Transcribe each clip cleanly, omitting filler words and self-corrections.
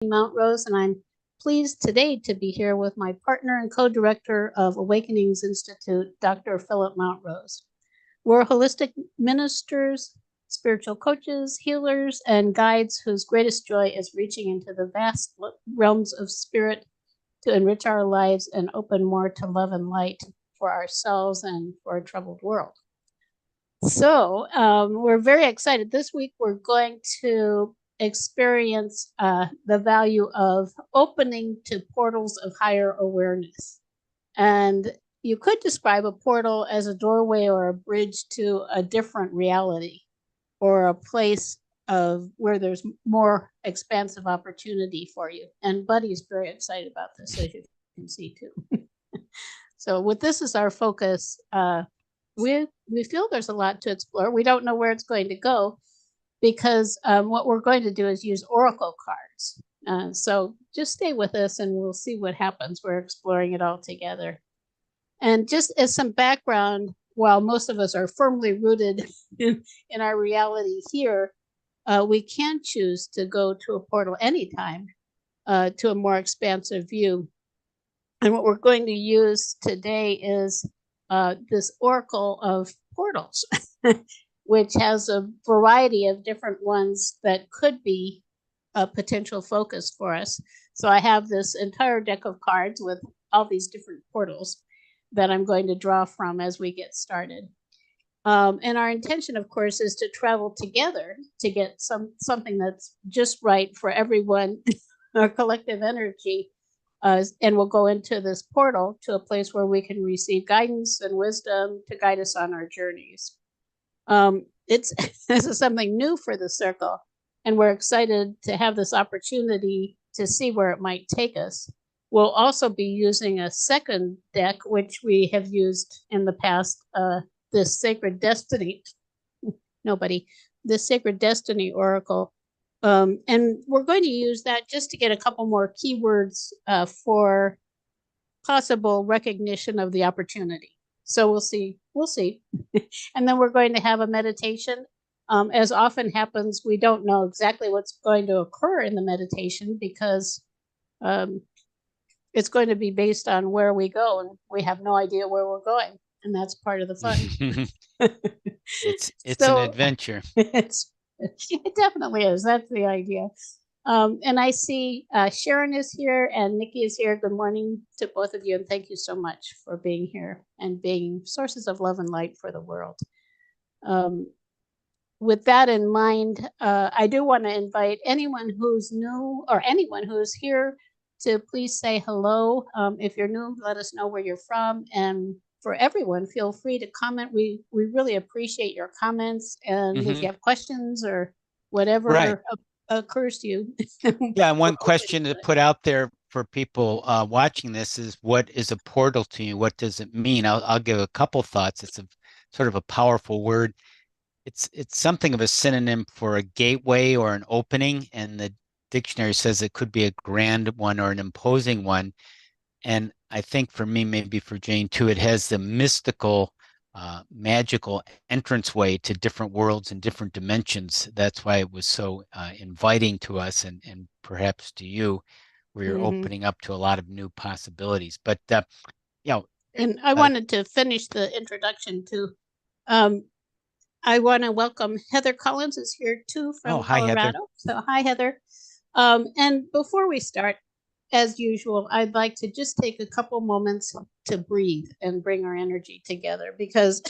Mountrose, and I'm pleased today to be here with my partner and co-director of Awakenings Institute, Dr. Phillip Mountrose. We're holistic ministers, spiritual coaches, healers, and guides whose greatest joy is reaching into the vast realms of spirit to enrich our lives and open more to love and light for ourselves and for a troubled world. So we're very excited. This week we're going to experience the value of opening to portals of higher awareness. And you could describe a portal as a doorway or a bridge to a different reality or a place of where there's more expansive opportunity for you. And Buddy's very excited about this, as you can see too. So with this as our focus, we feel there's a lot to explore. We don't know where it's going to go because what we're going to do is use oracle cards. So just stay with us and we'll see what happens. We're exploring it all together. And just as some background, while most of us are firmly rooted in our reality here, we can choose to go to a portal anytime to a more expansive view. And what we're going to use today is this oracle of portals, which has a variety of different ones that could be a potential focus for us. So I have this entire deck of cards with all these different portals that I'm going to draw from as we get started. And our intention, of course, is to travel together to get something that's just right for everyone, our collective energy. And we'll go into this portal to a place where we can receive guidance and wisdom to guide us on our journeys. This is something new for the circle, and we're excited to have this opportunity to see where it might take us. We'll also be using a second deck, which we have used in the past, this Sacred Destiny. This Sacred Destiny Oracle. And we're going to use that just to get a couple more keywords for possible recognition of the opportunity. So we'll see. And then we're going to have a meditation. As often happens, we don't know exactly what's going to occur in the meditation because it's going to be based on where we go, and we have no idea where we're going. And that's part of the fun. It's an adventure. It definitely is. That's the idea. And I see Sharon is here and Nikki is here. Good morning to both of you, and thank you so much for being here and being sources of love and light for the world. With that in mind, I do want to invite anyone who's new or anyone who's here to please say hello. If you're new, let us know where you're from. And for everyone, feel free to comment. We really appreciate your comments. And if you have questions or whatever occurs to you. Yeah, and one question to put out there for people watching this is, what is a portal to you? What does it mean? I'll give a couple thoughts. It's a sort of a powerful word. It's something of a synonym for a gateway or an opening, and the dictionary says it could be a grand one or an imposing one. And I think for me, maybe for Jane too, it has the mystical, magical entranceway to different worlds and different dimensions. That's why it was so inviting to us and perhaps to you, where you're opening up to a lot of new possibilities. But, and I wanted to finish the introduction too. I want to welcome Heather Collins is here too from Colorado. Heather. So hi, Heather. And before we start, as usual, I'd like to just take a couple moments to breathe and bring our energy together because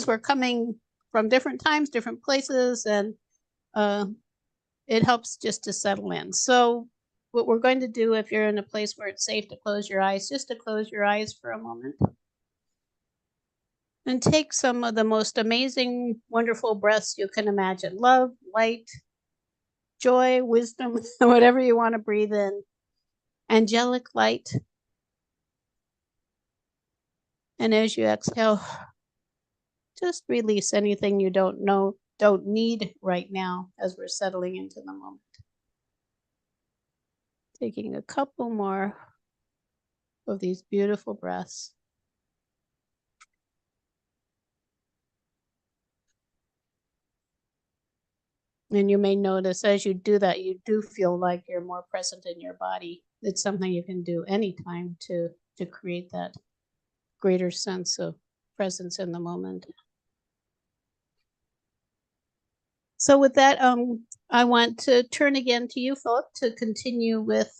we're coming from different times, different places, and it helps just to settle in. So what we're going to do, if you're in a place where it's safe to close your eyes, just to close your eyes for a moment. And take some of the most amazing, wonderful breaths you can imagine. Love, light, joy, wisdom, whatever you want to breathe in. Angelic light. And as you exhale, just release anything you don't need right now as we're settling into the moment. Taking a couple more of these beautiful breaths. And you may notice as you do that, you do feel like you're more present in your body. It's something you can do anytime to create that greater sense of presence in the moment. So with that, I want to turn again to you, Philip, to continue with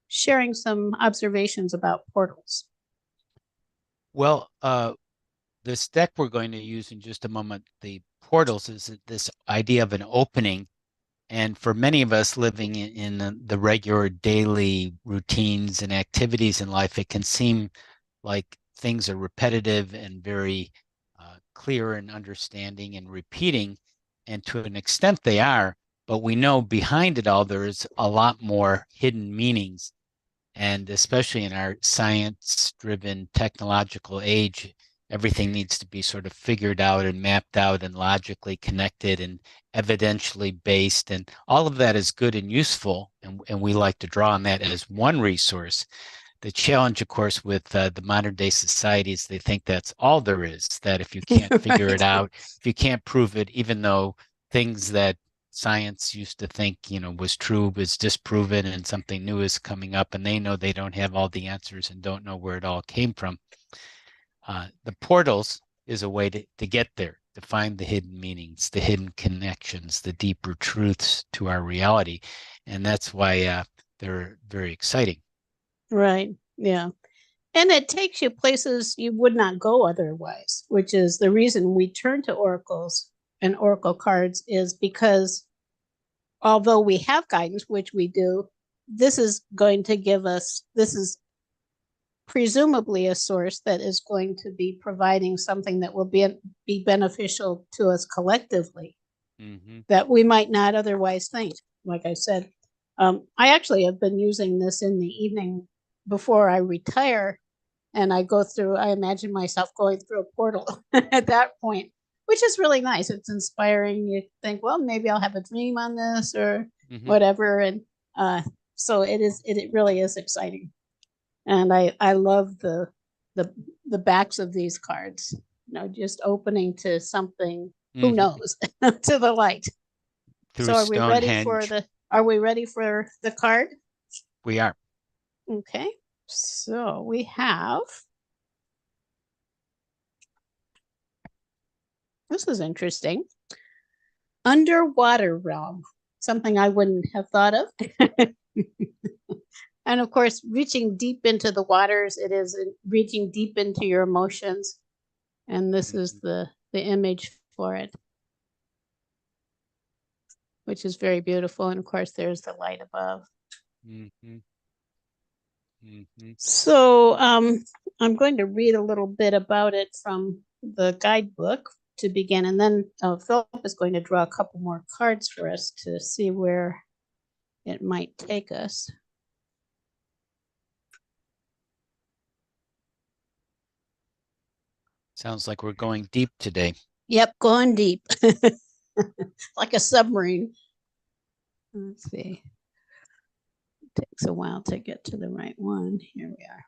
sharing some observations about portals. Well, this deck we're going to use in just a moment, the portals, is this idea of an opening. And for many of us living in the regular daily routines and activities in life, it can seem like things are repetitive and very clear and understanding and repeating. And to an extent they are, but we know behind it all, there is a lot more hidden meanings. And especially in our science-driven technological age, everything needs to be sort of figured out and mapped out and logically connected and evidentially based. And all of that is good and useful. And we like to draw on that as one resource. The challenge, of course, with the modern day society is they think that's all there is, that if you can't figure it out, if you can't prove it, even though things that science used to think, was true, was disproven, and something new is coming up, and they know they don't have all the answers and don't know where it all came from. The portals is a way to get there, to find the hidden meanings, the hidden connections, the deeper truths to our reality. And that's why they're very exciting. Right. Yeah. And it takes you places you would not go otherwise, which is the reason we turn to oracles and oracle cards, is because although we have guidance, which we do, this is presumably a source that is going to be providing something that will be beneficial to us collectively, that we might not otherwise think. Like I said, I actually have been using this in the evening before I retire, and I imagine myself going through a portal at that point, which is really nice. It's inspiring. You think, well, maybe I'll have a dream on this or whatever. And so it really is exciting. And I love the backs of these cards, just opening to something, who knows, to the light. Through So are we ready for the card? We are. Okay. So we have, this is interesting, underwater realm, something I wouldn't have thought of. And of course, reaching deep into the waters, it is reaching deep into your emotions. And this is the image for it, which is very beautiful. And of course, there's the light above. So I'm going to read a little bit about it from the guidebook to begin. And then Philip is going to draw a couple more cards for us to see where it might take us. Sounds like we're going deep today. Yep, going deep. Like a submarine. Let's see. It takes a while to get to the right one. Here we are.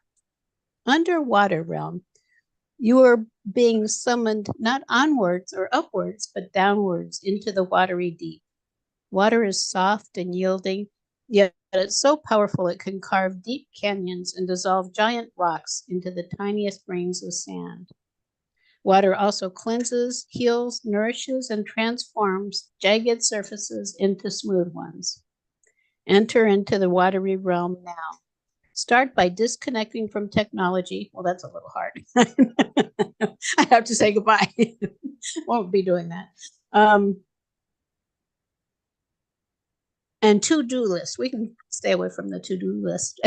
Underwater realm. You are being summoned not onwards or upwards, but downwards into the watery deep. Water is soft and yielding, yet it's so powerful it can carve deep canyons and dissolve giant rocks into the tiniest grains of sand. Water also cleanses, heals, nourishes, and transforms jagged surfaces into smooth ones. Enter into the watery realm now. Start by disconnecting from technology. Well, that's a little hard. I have to say goodbye. Won't be doing that. And to-do list. We can stay away from the to-do list.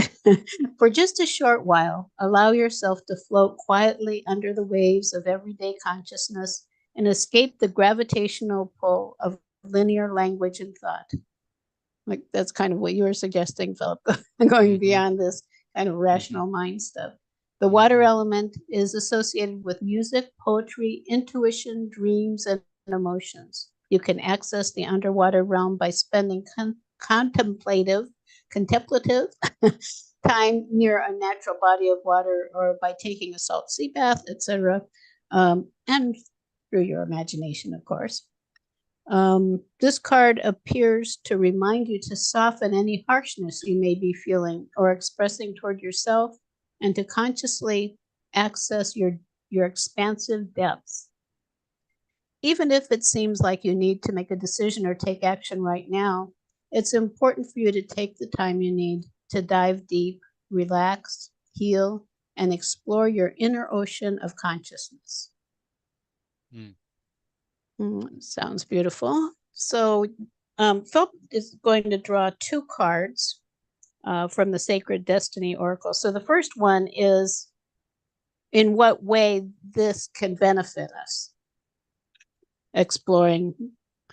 For just a short while, allow yourself to float quietly under the waves of everyday consciousness and escape the gravitational pull of linear language and thought. Like that's kind of what you were suggesting, Philip, going beyond this kind of rational mind stuff. The water element is associated with music, poetry, intuition, dreams, and emotions. You can access the underwater realm by spending contemplative time near a natural body of water, or by taking a salt sea bath, etc., and through your imagination, of course. This card appears to remind you to soften any harshness you may be feeling or expressing toward yourself and to consciously access your expansive depths. Even if it seems like you need to make a decision or take action right now, it's important for you to take the time you need to dive deep, relax, heal, and explore your inner ocean of consciousness. Sounds beautiful. So Philip is going to draw two cards from the Sacred Destiny Oracle. So the first one is in what way this can benefit us, exploring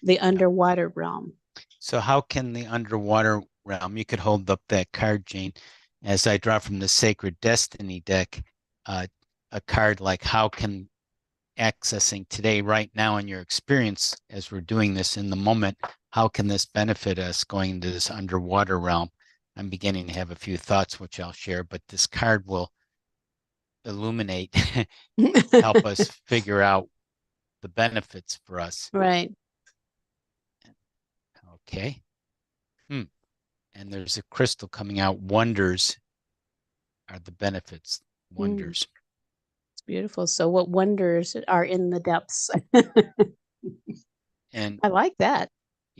the underwater realm. So how can the underwater realm, you could hold up that card, Jane, as I draw from the Sacred Destiny deck, a card like how can accessing today, right now in your experience, as we're doing this in the moment, how can this benefit us going into this underwater realm? I'm beginning to have a few thoughts, which I'll share, but this card will illuminate, help us figure out the benefits for us. Right. Okay. And there's a crystal coming out. Wonders are the benefits. Wonders. It's beautiful. So what wonders are in the depths? And I like that.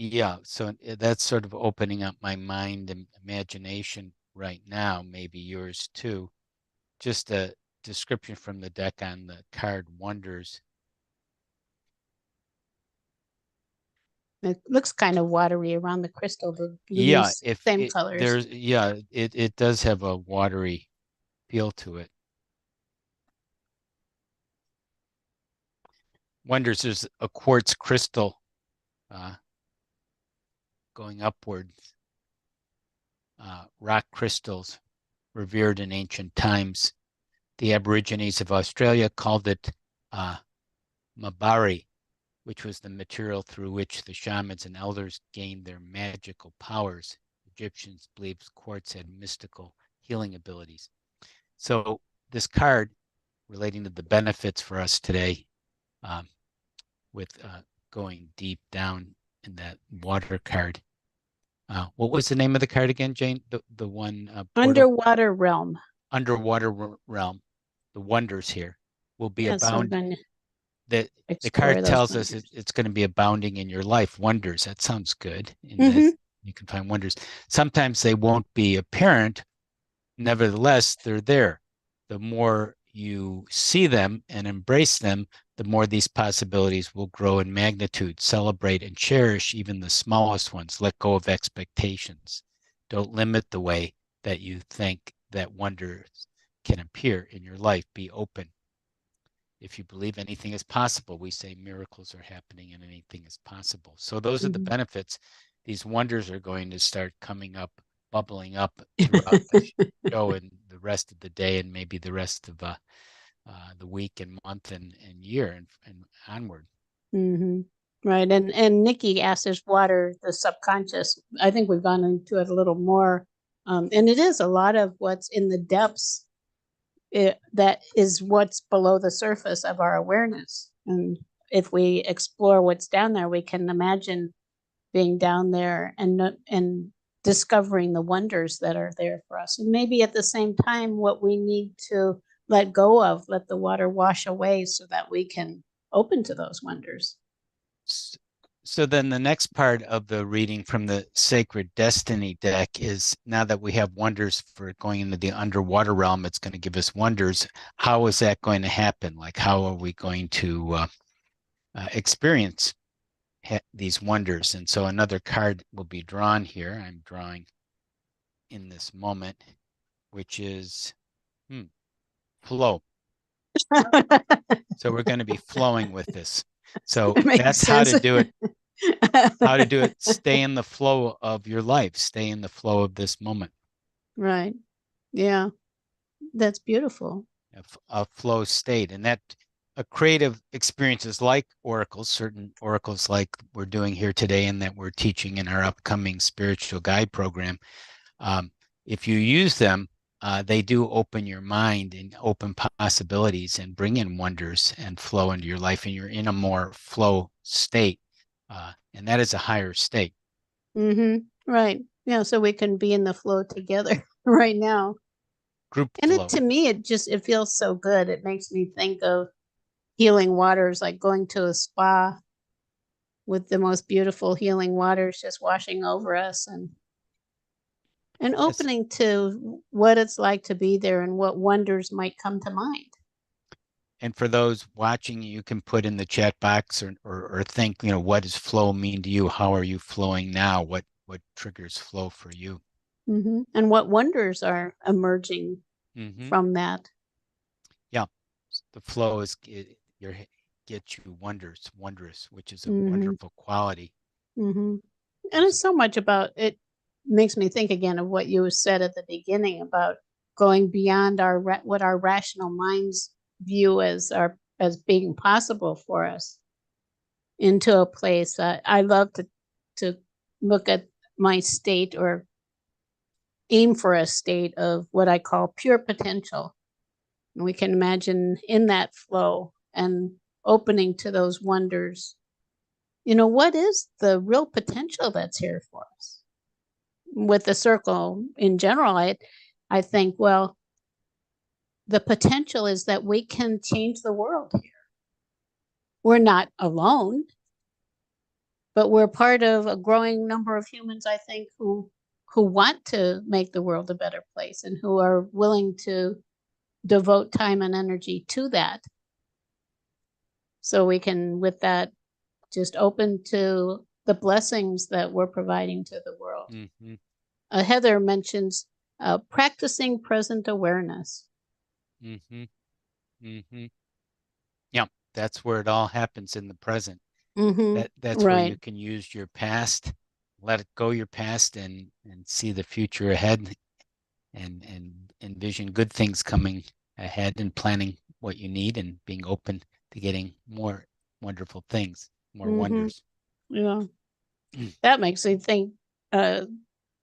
yeah, so that's sort of opening up my mind and imagination right now, maybe yours too. Just a description from the deck on the card Wonders. It looks kind of watery around the crystal, the Yeah, luminous, if same it, colors. it does have a watery feel to it. Wonders, there's a quartz crystal going upwards. Rock crystals revered in ancient times. The Aborigines of Australia called it mabari, which was the material through which the shamans and elders gained their magical powers. Egyptians believed quartz had mystical healing abilities. So this card relating to the benefits for us today, with going deep down in that water card. What was the name of the card again, Jane? The one Underwater realm. Underwater realm. The wonders here will be So abound. The card tells us it's going to be abounding in your life. Wonders. That sounds good. That you can find wonders. Sometimes they won't be apparent. Nevertheless, they're there. The more you see them and embrace them, the more these possibilities will grow in magnitude. Celebrate and cherish even the smallest ones. Let go of expectations. Don't limit the way that you think that wonders can appear in your life. Be open. If you believe anything is possible, we say miracles are happening and anything is possible. So those are the benefits. These wonders are going to start coming up, bubbling up throughout the show and the rest of the day and maybe the rest of the week and month and year and onward. Right. And Nikki asked, is water the subconscious? I think we've gone into it a little more. And it is a lot of what's in the depths. That is what's below the surface of our awareness. And if we explore what's down there, we can imagine being down there and discovering the wonders that are there for us. And maybe at the same time, what we need to let go of, let the water wash away so that we can open to those wonders. So then the next part of the reading from the Sacred Destiny deck is, now that we have wonders for going into the underwater realm, it's going to give us wonders. How is that going to happen? Like, how are we going to experience these wonders? And so another card will be drawn here. I'm drawing in this moment, which is flow. So we're going to be flowing with this. So that's how to do it. How to do it. Stay in the flow of your life. Stay in the flow of this moment. Right. Yeah. That's beautiful. A flow state. And that a creative experiences like oracles, certain oracles like we're doing here today and that we're teaching in our upcoming spiritual guide program. If you use them, they do open your mind and open possibilities and bring in wonders and flow into your life, and you're in a more flow state. and that is a higher state. Right. Yeah, so we can be in the flow together right now. Group And it flow. to me it feels so good. It makes me think of healing waters, like going to a spa with the most beautiful healing waters just washing over us, and Yes. opening to what it's like to be there and what wonders might come to mind. And for those watching, you can put in the chat box or think, what does flow mean to you? How are you flowing now? What triggers flow for you? And what wonders are emerging Hmm. from that. Yeah. The flow is your gets you wondrous, which is a hmm wonderful quality. hmm And There's it's so much about it, makes me think again of what you said at the beginning about going beyond what our rational minds view as being possible for us, into a place that I love to look at my state, or aim for a state of what I call pure potential. And we can imagine in that flow and opening to those wonders. What is the real potential that's here for us? With the circle in general, I think, well, the potential is that we can change the world here. We're not alone, but we're part of a growing number of humans, I think, who want to make the world a better place and who are willing to devote time and energy to that. So we can, with that, just open to the blessings that we're providing to the world. hmm Heather mentions practicing present awareness. hmm hmm Yeah, that's where it all happens in the present. That's where you Right. can use your past, let it go your past and see the future ahead and envision good things coming ahead and planning what you need and being open to getting more wonderful things, more hmm wonders. Yeah. That makes me think, uh,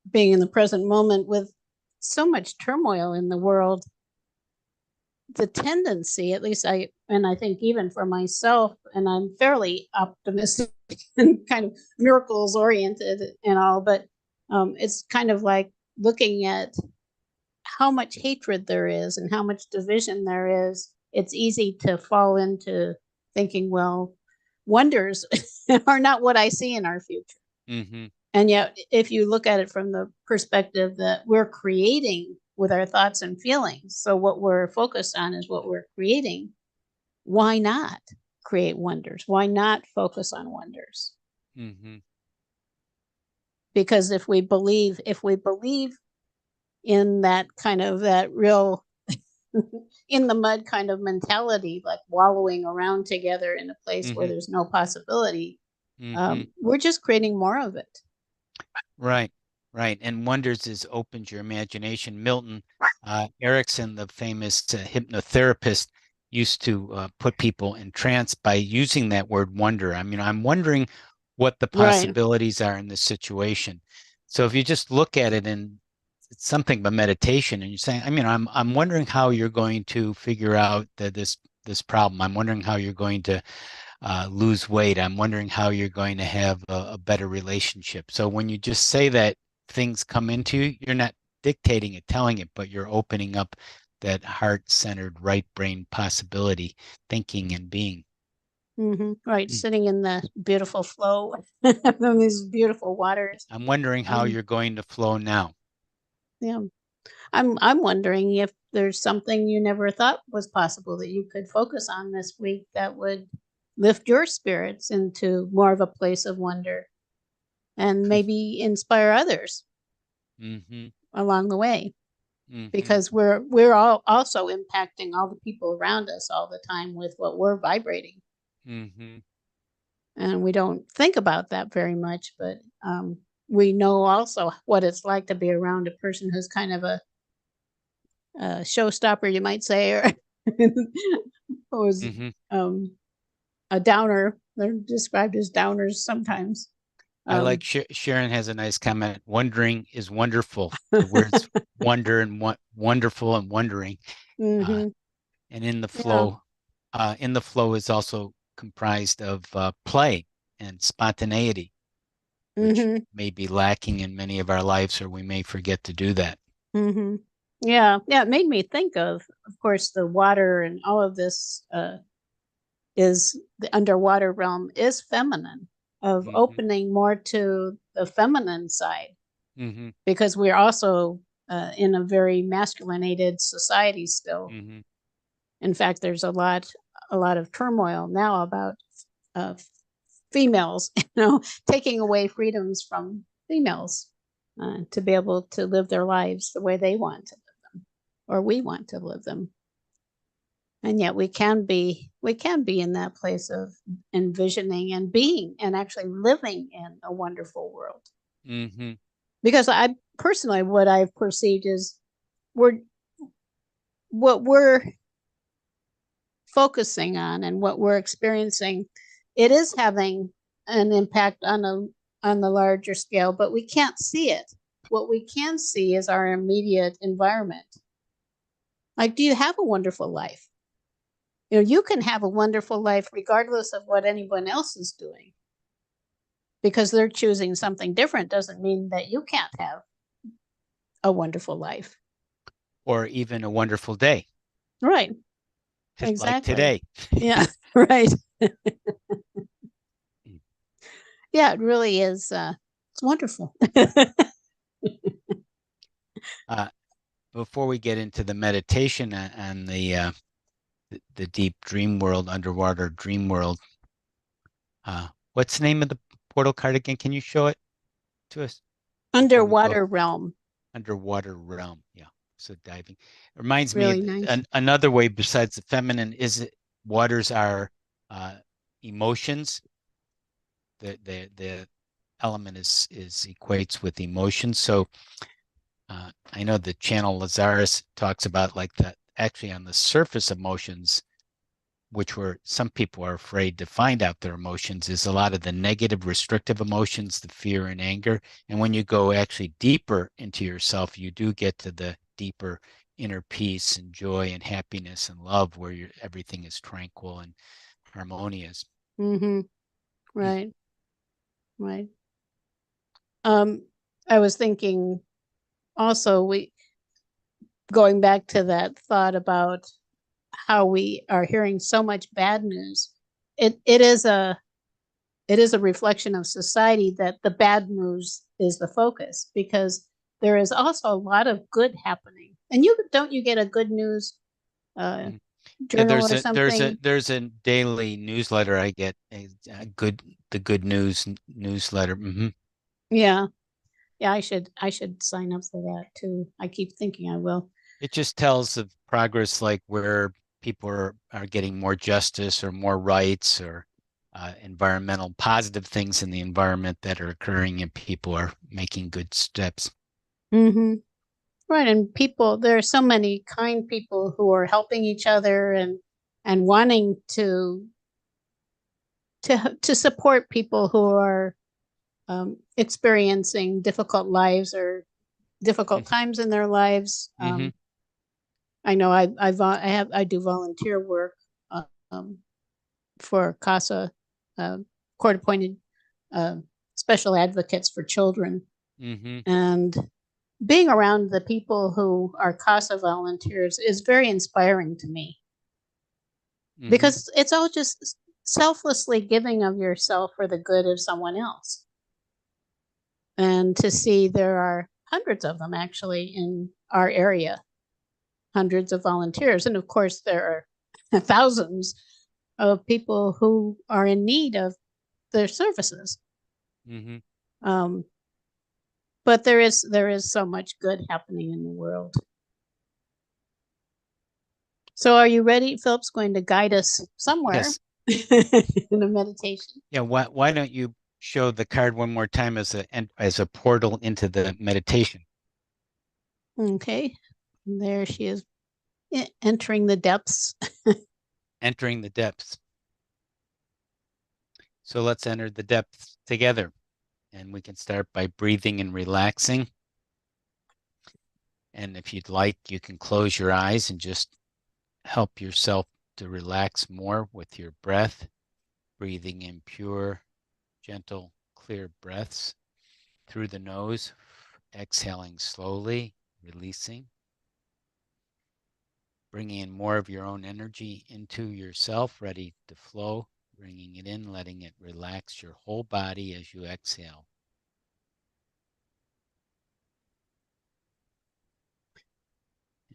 being in the present moment with so much turmoil in the world, the tendency, at least I think even for myself, and I'm fairly optimistic and kind of miracles oriented and all, but it's kind of like looking at how much hatred there is and how much division there is. It's easy to fall into thinking, well, wonders are not what I see in our future. hmm And yet, if you look at it from the perspective that we're creating with our thoughts and feelings, so what we're focused on is what we're creating, why not create wonders? Why not focus on wonders? hmm Because if we believe in that kind of that real in the mud kind of mentality, like wallowing around together in a place where hmm there's no possibility, hmm we're just creating more of it. Right, right. And wonders is opens your imagination. Milton Erickson, the famous hypnotherapist, used to put people in trance by using that word wonder. I mean, I'm wondering what the Right. possibilities are in this situation. So if you just look at it and it's something but meditation, and you're saying, I mean, I'm wondering how you're going to figure out this problem. I'm wondering how you're going to lose weight. I'm wondering how you're going to have a better relationship. So when you just say that things come into you, you're not dictating it, telling it, but you're opening up that heart-centered right brain possibility, thinking and being. Right, Hmm. sitting in the beautiful flow of these beautiful waters. I'm wondering how Um, you're going to flow now. yeah, I'm wondering if there's something you never thought was possible that you could focus on this week that would lift your spirits into more of a place of wonder and maybe inspire others Mm-hmm. along the way. Mm-hmm. Because we're all also impacting all the people around us all the time with what we're vibrating, Mm-hmm. and we don't think about that very much. But we know also what it's like to be around a person who's kind of a showstopper, you might say, or who's Mm-hmm. um, a downer. They're described as downers sometimes. I like Um, Sharon has a nice comment. Wondering is wonderful. The words wonder and wonderful and wondering. Uh, hmm and Yeah. in the flow is also comprised of play. and spontaneity, which Mm-hmm. may be lacking in many of our lives, or we may forget to do that. Mm-hmm. Yeah. Yeah. It made me think of course, the water and all of this is the underwater realm is feminine, of Mm-hmm. opening more to the feminine side, Mm-hmm. because we're also in a very masculinated society still. Mm-hmm. In fact, there's a lot of turmoil now about uh, females, taking away freedoms from females to be able to live their lives the way they want to live them, or we want to live them. And yet we can be in that place of envisioning and being and actually living in a wonderful world. Mm-hmm. Because I personally, what I've perceived is we're what we're focusing on and what we're experiencing, it is having an impact on the larger scale, but we can't see it. What we can see is our immediate environment. Like, do you have a wonderful life? You can have a wonderful life regardless of what anyone else is doing. Because they're choosing something different doesn't mean that you can't have a wonderful life. Or even a wonderful day, Right. like Exactly. today. Yeah. Right. Yeah, it really is. It's wonderful. Uh, Before we get into the meditation and the deep dream world, underwater dream world, what's the name of the portal card again? Can you show it to us before we go? Underwater realm. Underwater realm. Yeah. So diving. It reminds me of Really nice. another way besides the feminine is waters are uh, emotions. The element is equates with emotions. So I know the channel Lazarus talks about like that actually on the surface emotions, which were some people are afraid to find out their emotions, is a lot of the negative restrictive emotions, the fear and anger. And when you go actually deeper into yourself, you do get to the deeper inner peace and joy and happiness and love where everything is tranquil and harmonious. Mm-hmm. Right. Right. Um, I was thinking also, we going back to that thought about how we are hearing so much bad news. It is a reflection of society that the bad news is the focus, because there is also a lot of good happening. And you get a good news uh, Mhm. Yeah, journal or something? there's a daily newsletter I get, a good the good news newsletter. Yeah, yeah. I should sign up for that too. I keep thinking I will. It just tells of progress, like where people are getting more justice or more rights or environmental positive things in the environment that are occurring and people are making good steps. Mm-hmm. Right, and there are so many kind people who are helping each other and wanting to support people who are experiencing difficult lives or difficult times in their lives. Mm-hmm. I know I do volunteer work um, for CASA, uh, court appointed uh, special advocates for children, Mm-hmm. and being around the people who are CASA volunteers is very inspiring to me, Mm-hmm. because it's all just selflessly giving of yourself for the good of someone else. And to see there are hundreds of them actually in our area, hundreds of volunteers. And of course, there are thousands of people who are in need of their services. Mm-hmm. Um, but there is so much good happening in the world. So, are you ready? Philip's going to guide us somewhere Yes. in a meditation. Yeah. Why don't you show the card one more time as a portal into the meditation? Okay. And there she is, entering the depths. Entering the depths. So let's enter the depths together. And we can start by breathing and relaxing. And if you'd like, you can close your eyes and just help yourself to relax more with your breath, breathing in pure, gentle, clear breaths through the nose, exhaling slowly, releasing, bringing in more of your own energy into yourself, ready to flow, bringing it in, letting it relax your whole body as you exhale.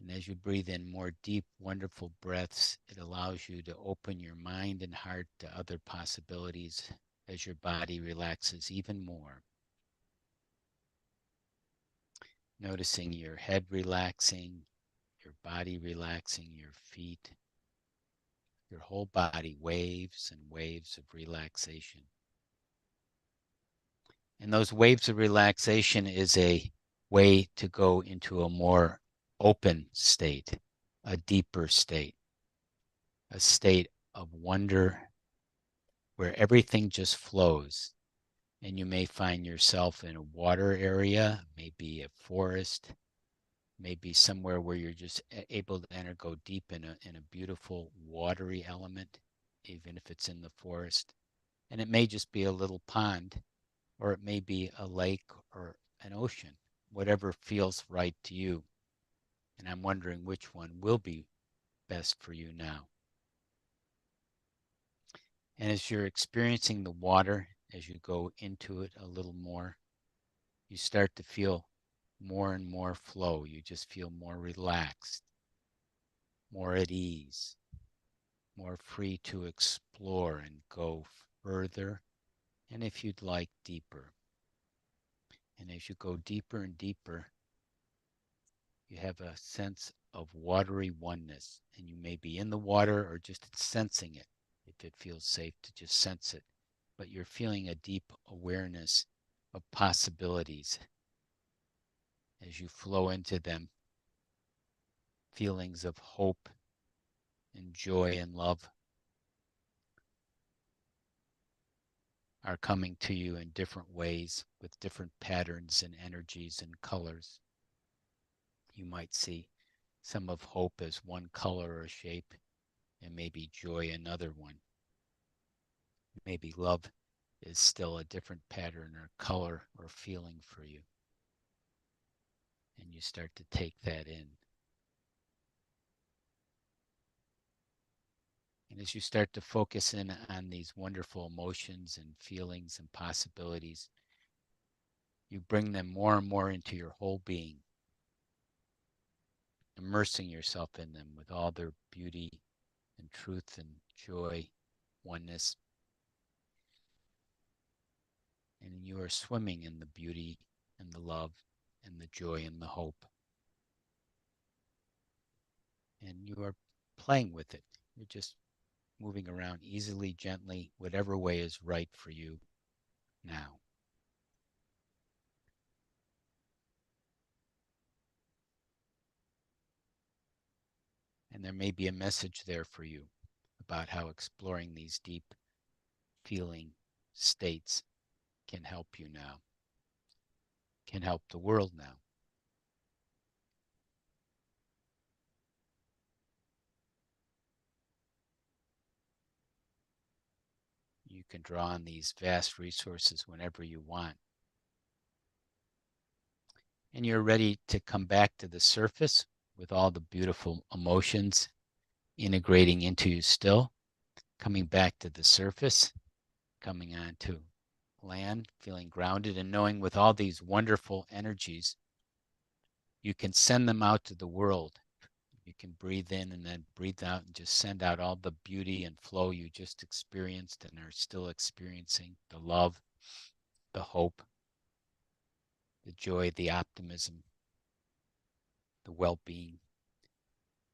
And as you breathe in more deep, wonderful breaths, it allows you to open your mind and heart to other possibilities as your body relaxes even more. Noticing your head relaxing, your body relaxing, your feet, your whole body, waves and waves of relaxation. And those waves of relaxation is a way to go into a more open state, a deeper state, a state of wonder where everything just flows. And you may find yourself in a water area, maybe a forest, maybe somewhere where you're just able to go deep in a beautiful watery element, even if it's in the forest. And it may just be a little pond, or it may be a lake or an ocean, whatever feels right to you. And I'm wondering which one will be best for you now. And as you're experiencing the water, as you go into it a little more, you start to feel more and more flow. You just feel more relaxed, more at ease, more free to explore and go further, and if you'd like, deeper. And as you go deeper and deeper, you have a sense of watery oneness, and you may be in the water or just sensing it, if it feels safe to just sense it. But you're feeling a deep awareness of possibilities as you flow into them, feelings of hope and joy and love are coming to you in different ways with different patterns and energies and colors. You might see some of hope as one color or shape, and maybe joy another one. Maybe love is still a different pattern or color or feeling for you. And you start to take that in. And as you start to focus in on these wonderful emotions and feelings and possibilities, you bring them more and more into your whole being, immersing yourself in them with all their beauty and truth and joy, oneness. And you are swimming in the beauty and the love and the joy and the hope. And you are playing with it. You're just moving around easily, gently, whatever way is right for you now. And there may be a message there for you about how exploring these deep feeling states can help you now, can help the world now. You can draw on these vast resources whenever you want. And you're ready to come back to the surface with all the beautiful emotions integrating into you still, coming back to the surface, coming onto land, feeling grounded and knowing with all these wonderful energies, you can send them out to the world. You can breathe in and then breathe out and just send out all the beauty and flow you just experienced and are still experiencing, the love, the hope, the joy, the optimism, the well-being.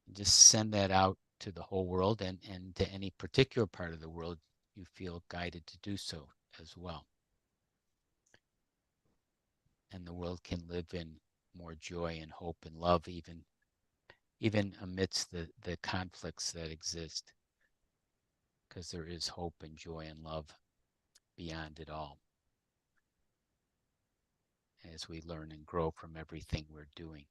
And just send that out to the whole world and to any particular part of the world you feel guided to do so as well. And the world can live in more joy and hope and love even amidst the conflicts that exist, because there is hope and joy and love beyond it all as we learn and grow from everything we're doing.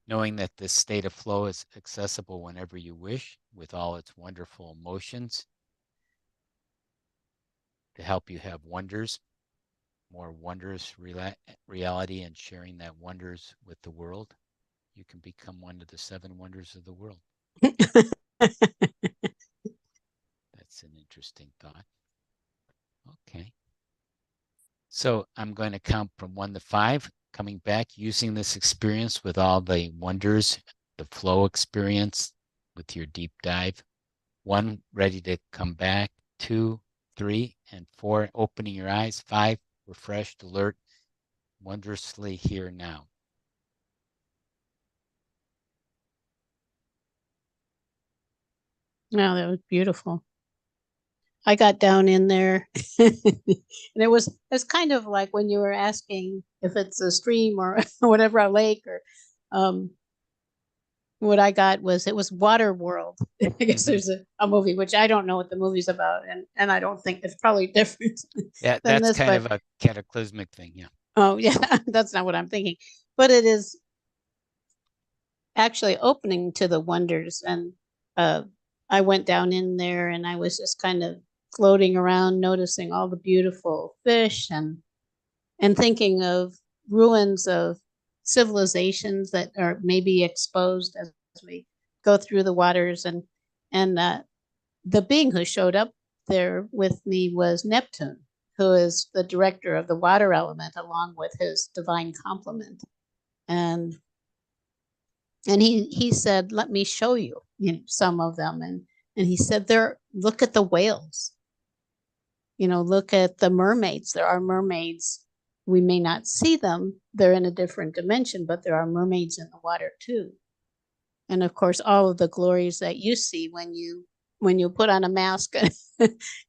Knowing that this state of flow is accessible whenever you wish with all its wonderful emotions, to help you have wonders, more wondrous reality, and sharing that wonders with the world, you can become one of the 7 wonders of the world. That's an interesting thought. Okay. So I'm going to count from 1 to 5, coming back, using this experience with all the wonders, the flow experience with your deep dive. 1, ready to come back. 2, 3, and 4, opening your eyes. 5, refreshed, alert, wondrously here now. No, that was beautiful. I got down in there and it's kind of like when you were asking if it's a stream or whatever, a lake or what I got was it was Water World. I guess there's a movie which I don't know what the movie's about, and I don't think it's probably different Yeah, than that's this, kind but of a cataclysmic thing. Yeah. oh yeah, that's not what I'm thinking. But it is actually opening to the wonders, and I went down in there and I was just kind of floating around, noticing all the beautiful fish and thinking of ruins of civilizations that are maybe exposed as we go through the waters and the being who showed up there with me was Neptune, who is the director of the water element along with his divine complement. And he said, let me show you, some of them. And he said, there, look at the whales, look at the mermaids. There are mermaids. We may not see them. They're in a different dimension, but there are mermaids in the water too. And of course, all of the glories that you see when you put on a mask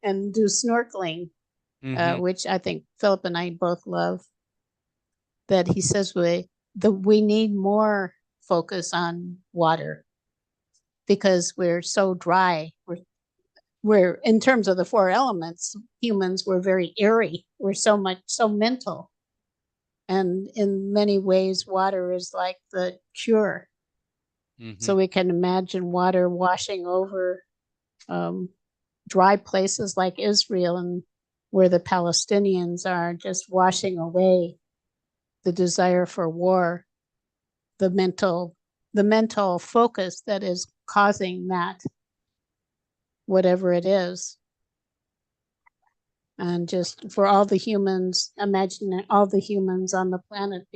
and do snorkeling, which I think Philip and I both love. That he says we need more focus on water because we're so dry. We're in terms of the 4 elements, humans, we're very airy. We're so mental. And in many ways, water is like the cure. So we can imagine water washing over dry places like Israel and where the Palestinians are, just washing away the desire for war, the mental focus that is causing that, whatever it is. And just for all the humans, imagine all the humans on the planet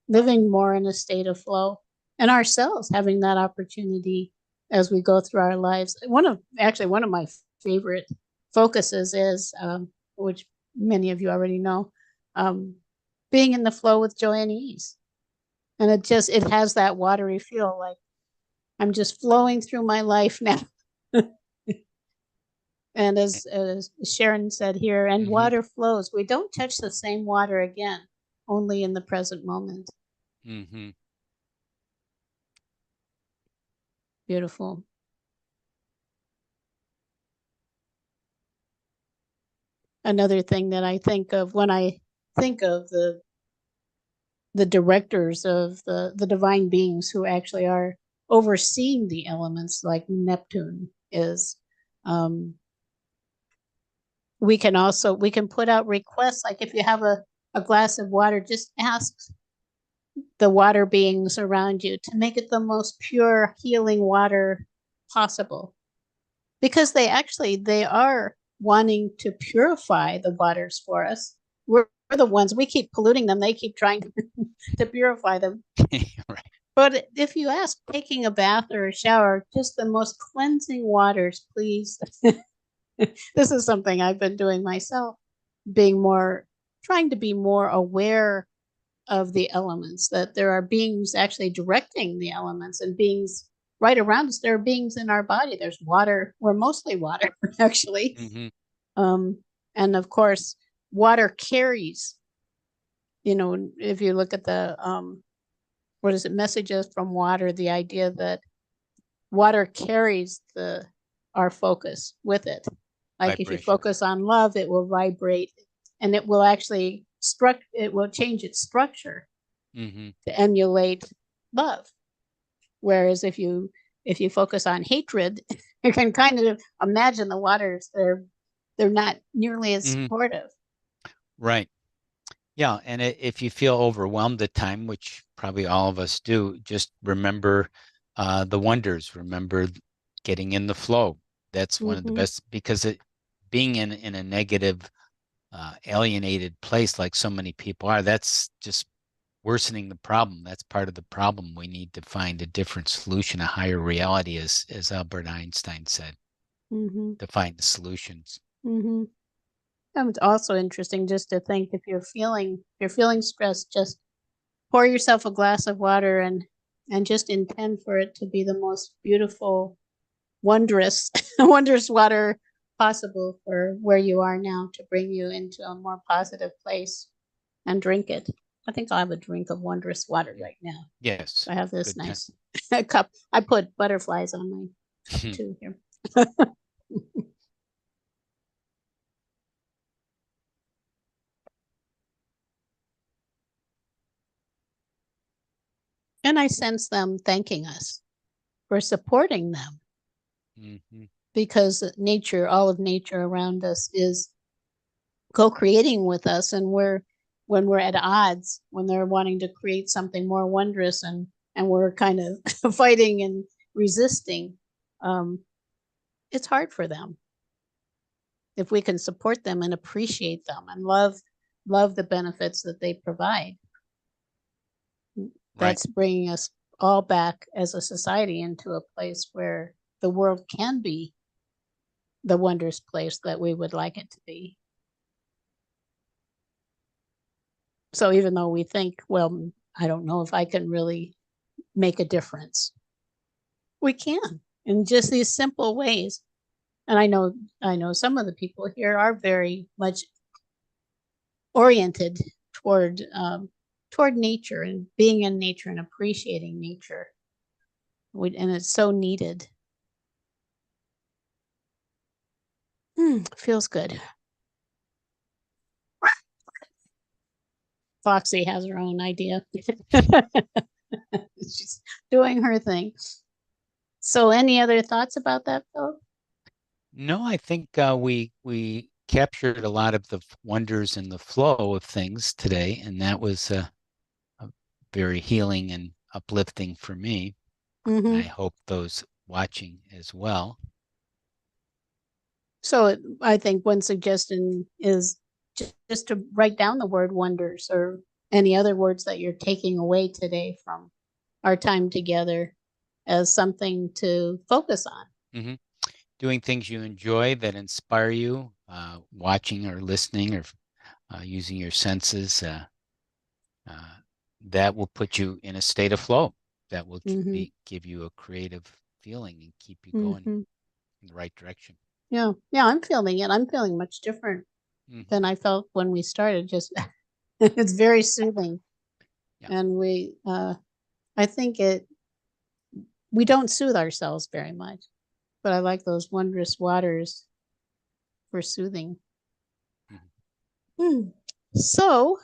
living more in a state of flow, and ourselves having that opportunity as we go through our lives. One of my favorite focuses is, which many of you already know, being in the flow with joy and ease. And it has that watery feel, like I'm just flowing through my life now. And as Sharon said here, and water flows. We don't touch the same water again, only in the present moment. Beautiful. Another thing that I think of when I think of the directors of the divine beings who actually are overseeing the elements, like Neptune is, we can put out requests, like if you have a glass of water, just ask the water beings around you to make it the most pure healing water possible, because they are wanting to purify the waters for us. We're the ones, we keep polluting them, they keep trying to purify them. Right. But if you ask, taking a bath or a shower, just the most cleansing waters, please. This is something I've been doing myself, trying to be more aware of the elements, that there are beings actually directing the elements, and beings right around us. There are beings in our body. There's water. We're mostly water, actually. And of course, water carries, if you look at the, messages from water, the idea that water carries our focus with it. Like if you focus on love, it will vibrate, and it will actually it will change its structure to emulate love. Whereas if you focus on hatred, you can kind of imagine the waters, they're not nearly as Mhm. supportive. Right. Yeah, and if you feel overwhelmed at time, which probably all of us do, just remember the wonders. Remember getting in the flow. That's one of the Mm-hmm. best because being in a negative, alienated place like so many people are, that's just worsening the problem. That's part of the problem. We need to find a different solution, a higher reality, as Albert Einstein said, Mm-hmm. to find the solutions. Mm-hmm. And it's also interesting just to think if you're feeling stressed, just pour yourself a glass of water and just intend for it to be the most beautiful, wondrous, wondrous water possible for where you are now to bring you into a more positive place and drink it. I think I'll have a drink of wondrous water right now. Yes, So I have this good time. nice cup. I put butterflies on my cup too here. And I sense them thanking us for supporting them Mhm. because nature, all of nature around us is co-creating with us, and when we're at odds, when they're wanting to create something more wondrous, and we're kind of fighting and resisting, um, it's hard for them. If we can support them and appreciate them and love the benefits that they provide, Right. that's bringing us all back as a society into a place where the world can be the wondrous place that we would like it to be. So even though we think, well, I don't know if I can really make a difference, we can in just these simple ways. And I know some of the people here are very much oriented toward toward nature and being in nature and appreciating nature. And it's so needed. Feels good. Foxy has her own idea. She's doing her thing. So, any other thoughts about that, Philip? No, I think we captured a lot of the wonders and the flow of things today, and that was very healing and uplifting for me. And I Mm-hmm. hope those watching as well. So, I think one suggestion is just to write down the word wonders or any other words that you're taking away today from our time together as something to focus on. Hmm. Doing things you enjoy that inspire you, watching or listening or using your senses, uh, that will put you in a state of flow. That will Mm-hmm. give you a creative feeling and keep you going Mm-hmm. in the right direction. Yeah, yeah, I'm feeling it. I'm feeling much different Hmm. than I felt when we started. Just it's very soothing, Yeah. and I think we don't soothe ourselves very much, but I like those wondrous waters for soothing. Mhm. Hmm. So,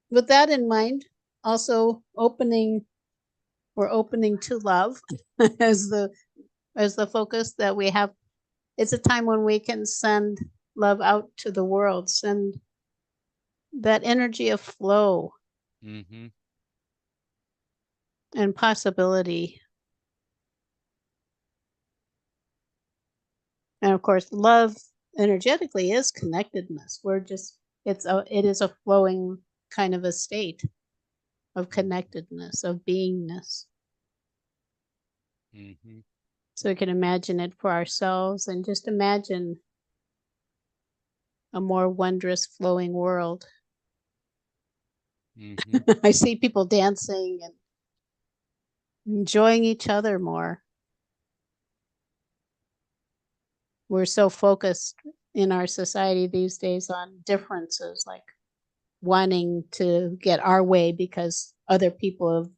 with that in mind, also we're opening to love as the focus that we have. It's a time when we can send love out to the world, send that energy of flow Mhm. and possibility. And of course, love energetically is connectedness. It is a flowing kind of a state of connectedness, of beingness. Mhm. So we can imagine it for ourselves and just imagine a more wondrous flowing world. Mhm. I see people dancing and enjoying each other more. We're so focused in our society these days on differences, like wanting to get our way because other people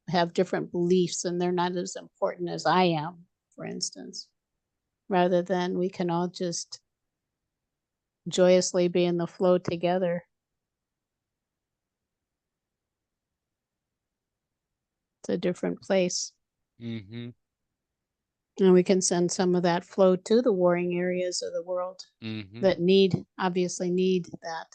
have different beliefs and they're not as important as I am, for instance, rather than we can all just joyously be in the flow together. It's a different place. Mhm. And we can send some of that flow to the warring areas of the world that obviously need that.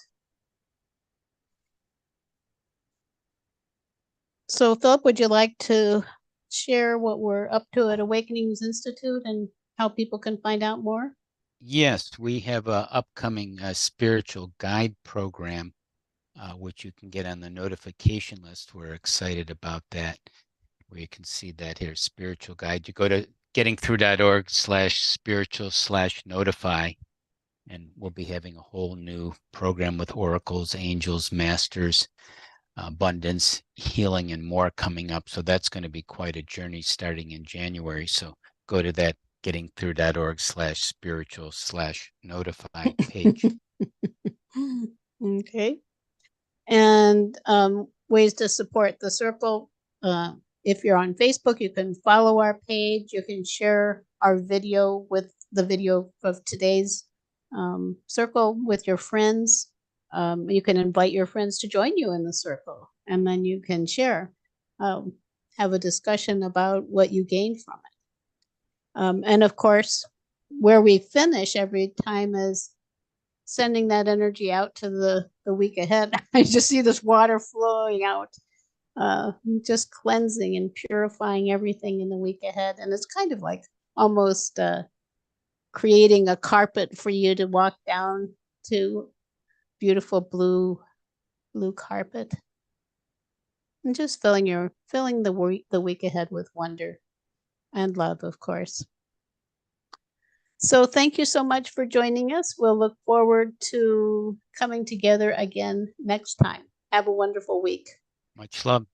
So Philip, would you like to share what we're up to at Awakenings Institute and how people can find out more? Yes, we have a upcoming spiritual guide program, which you can get on the notification list. We're excited about that. Where you can see that here, spiritual guide. You go to gettingthrough.org/spiritual/notify, and we'll be having a whole new program with oracles, angels, masters, abundance, healing, and more coming up. So that's going to be quite a journey starting in January. So go to that gettingthrough.org/spiritual/notify page. Okay. And ways to support the circle. If you're on Facebook, you can follow our page. You can share our video with the video of today's circle with your friends. You can invite your friends to join you in the circle, and then you can share, have a discussion about what you gained from it. And of course, where we finish every time is sending that energy out to the week ahead. I just see this water flowing out, just cleansing and purifying everything in the week ahead. And it's kind of like almost creating a carpet for you to walk down to, beautiful blue carpet, and just filling the week ahead with wonder and love, of course. So thank you so much for joining us. We'll look forward to coming together again next time. Have a wonderful week. Much love.